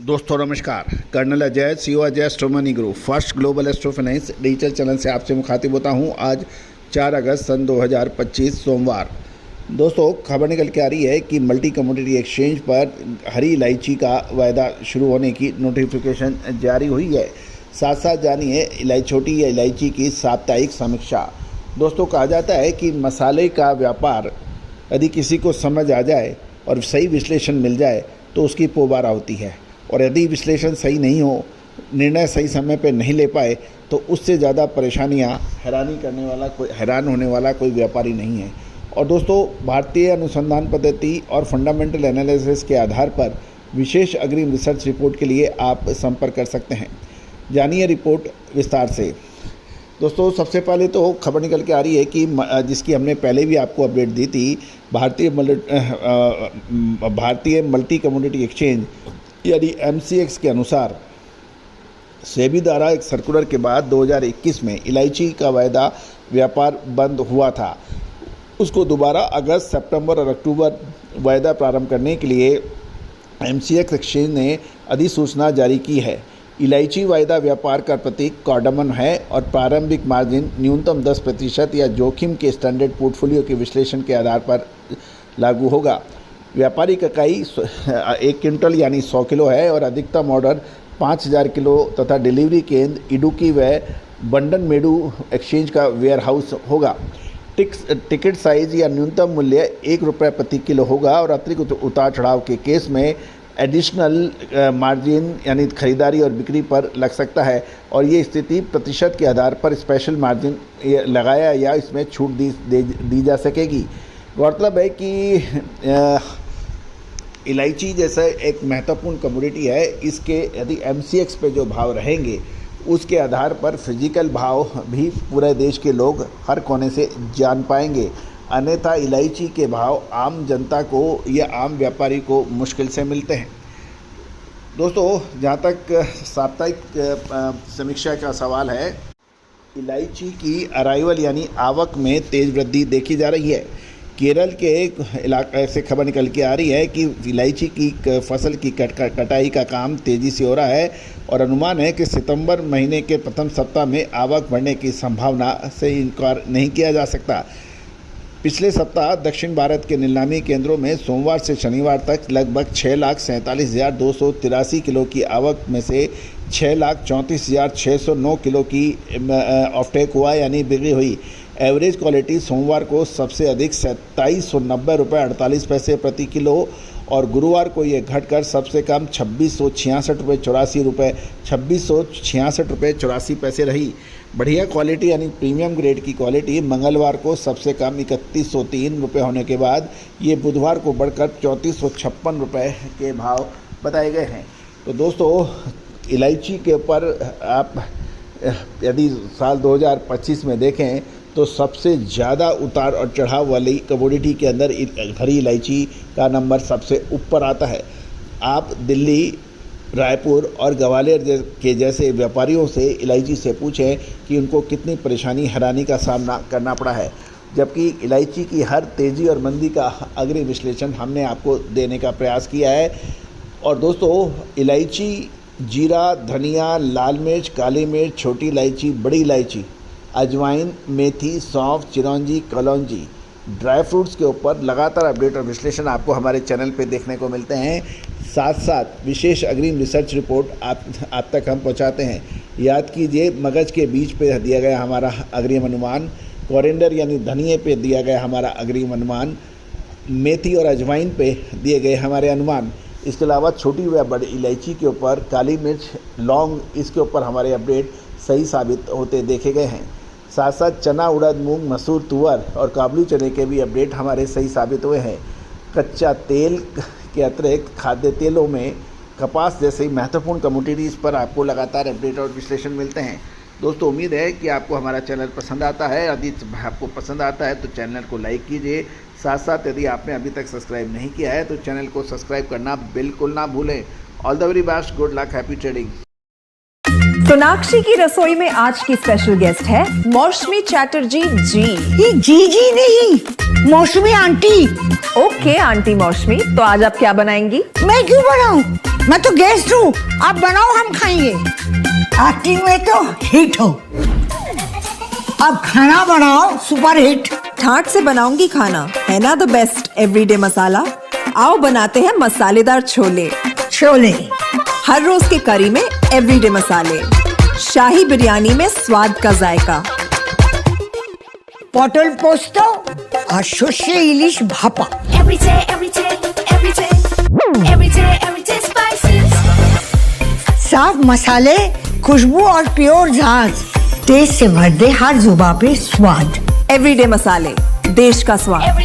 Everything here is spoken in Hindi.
दोस्तों नमस्कार। Colonel Ajay CO Ajay astromoney group first global astro finance digital channel से आपसे मुखातिब होता हूं। आज 4 अगस्त सन 2025 सोमवार। दोस्तों खबर निकल के आ रही है कि मल्टी कमोडिटी एक्सचेंज पर हरी इलायची का वायदा शुरू होने की नोटिफिकेशन जारी हुई है। साथ साथ जानिए छोटी इलायची की साप्ताहिक समीक्षा। दोस्तों कहा जाता है कि मसाले का व्यापार यदि किसी को समझ आ जाए और सही विश्लेषण मिल जाए तो उसकी पोबारा होती है, और यदि विश्लेषण सही नहीं हो, निर्णय सही समय पर नहीं ले पाए तो उससे ज़्यादा परेशानियां हैरान होने वाला कोई व्यापारी नहीं है। और दोस्तों भारतीय अनुसंधान पद्धति और फंडामेंटल एनालिसिस के आधार पर विशेष अग्रिम रिसर्च रिपोर्ट के लिए आप संपर्क कर सकते हैं। जानिए रिपोर्ट विस्तार से। दोस्तों सबसे पहले तो खबर निकल के आ रही है कि जिसकी हमने पहले भी आपको अपडेट दी थी, भारतीय मल्टी कमोडिटी एक्सचेंज यानी MCX के अनुसार सेबी द्वारा एक सर्कुलर के बाद 2021 में इलायची का वायदा व्यापार बंद हुआ था। उसको दोबारा अगस्त, सितंबर और अक्टूबर वायदा प्रारंभ करने के लिए MCX एक्सचेंज ने अधिसूचना जारी की है। इलायची वायदा व्यापार का प्रतीक कार्डामन है और प्रारंभिक मार्जिन न्यूनतम 10% या जोखिम के स्टैंडर्ड पोर्टफोलियो के विश्लेषण के आधार पर लागू होगा। व्यापारिक इकाई 1 क्विंटल यानी 100 किलो है और अधिकतम ऑर्डर 5000 किलो तथा डिलीवरी केंद्र इडुक्की व बंडनमेडु एक्सचेंज का वेयरहाउस होगा। टिकट साइज या न्यूनतम मूल्य ₹1 प्रति किलो होगा और अतिरिक्त उतार चढ़ाव के केस में एडिशनल मार्जिन यानी खरीदारी और बिक्री पर लग सकता है, और ये स्थिति प्रतिशत के आधार पर स्पेशल मार्जिन लगाया या इसमें छूट दी जा सकेगी। गौरतलब है कि इलायची जैसा एक महत्वपूर्ण कमोडिटी है, इसके यदि MCX पे जो भाव रहेंगे उसके आधार पर फिजिकल भाव भी पूरे देश के लोग हर कोने से जान पाएंगे। अन्यथा इलायची के भाव आम जनता को या आम व्यापारी को मुश्किल से मिलते हैं। दोस्तों जहाँ तक साप्ताहिक समीक्षा का सवाल है, इलायची की अराइवल यानी आवक में तेज़ वृद्धि देखी जा रही है। केरल के एक इलाके से खबर निकल के आ रही है कि इलायची की फसल की कटाई का काम तेज़ी से हो रहा है और अनुमान है कि सितंबर महीने के प्रथम सप्ताह में आवक बढ़ने की संभावना से इनकार नहीं किया जा सकता। पिछले सप्ताह दक्षिण भारत के नीलामी केंद्रों में सोमवार से शनिवार तक लगभग 6,47,283 किलो की आवक में से 6,34,609 किलो की ऑफटेक हुआ यानी बिक्री हुई। एवरेज क्वालिटी सोमवार को सबसे अधिक ₹2790.48 प्रति किलो और गुरुवार को ये घटकर सबसे कम ₹2666.84 रही। बढ़िया क्वालिटी यानी प्रीमियम ग्रेड की क्वालिटी मंगलवार को सबसे कम ₹3103 होने के बाद ये बुधवार को बढ़कर ₹3456 के भाव बताए गए हैं। तो दोस्तों इलायची के ऊपर आप यदि साल 2025 में देखें तो सबसे ज़्यादा उतार और चढ़ाव वाली कमोडिटी के अंदर हरी इलायची का नंबर सबसे ऊपर आता है। आप दिल्ली, रायपुर और ग्वालियर के जैसे व्यापारियों से इलायची से पूछें कि उनको कितनी परेशानी हैरानी का सामना करना पड़ा है, जबकि इलायची की हर तेज़ी और मंदी का अग्रिम विश्लेषण हमने आपको देने का प्रयास किया है। और दोस्तों इलायची, जीरा, धनिया, लाल मिर्च, काली मिर्च, छोटी इलायची, बड़ी इलायची, अजवाइन, मेथी, सौंफ, चिरौंजी, कलौंजी, ड्राई फ्रूट्स के ऊपर लगातार अपडेट और विश्लेषण आपको हमारे चैनल पे देखने को मिलते हैं। साथ साथ विशेष अग्रिम रिसर्च रिपोर्ट आप तक हम पहुंचाते हैं। याद कीजिए, मगज के बीज पे दिया गया हमारा अग्रिम अनुमान, कोरिएंडर यानी धनिए पे दिया गया हमारा अग्रिम अनुमान, मेथी और अजवाइन पे दिए गए हमारे अनुमान। इसके अलावा छोटी व बड़ी इलायची के ऊपर, काली मिर्च, लौंग, इसके ऊपर हमारे अपडेट सही साबित होते देखे गए हैं। साथ साथ चना, उड़द, मूंग, मसूर, तुअर और काबुली चने के भी अपडेट हमारे सही साबित हुए हैं। कच्चा तेल के अतिरिक्त खाद्य तेलों में कपास जैसी महत्वपूर्ण कमोडिटीज़ पर आपको लगातार अपडेट और विश्लेषण मिलते हैं। दोस्तों उम्मीद है कि आपको हमारा चैनल पसंद आता है। यदि आपको पसंद आता है तो चैनल को लाइक कीजिए। साथ साथ यदि आपने अभी तक सब्सक्राइब नहीं किया है तो चैनल को सब्सक्राइब करना बिल्कुल ना भूलें। All the very best, good luck, happy trading. Sonakshi की रसोई में आज की स्पेशल गेस्ट है मौसमी चैटर्जी जी। ये जी नहीं, मौसमी आंटी। ओके आंटी मौसमी, तो आज आप क्या बनाएंगी? मैं क्यों बनाऊं? मैं तो गेस्ट हूँ, आप बनाओ, हम खाएंगे। एक्टिंग में तो हिट हो, अब खाना बनाओ सुपर हिट। ठाट से बनाऊंगी खाना, है ना द बेस्ट एवरीडे मसाला। आओ बनाते हैं मसालेदार छोले। छोले, हर रोज के करी में एवरीडे मसाले, शाही बिरयानी में स्वाद का जायका। পটল পোস্ত আর সর্ষে ইলিশ ভাপা। Every day, every day, every day, every day, every day spices. साफ मसाले, खुशबू और प्योर झांझ, टेस्ट से भर दे हर जुबान पे स्वाद। एवरीडे मसाले, देश का स्वाद। Every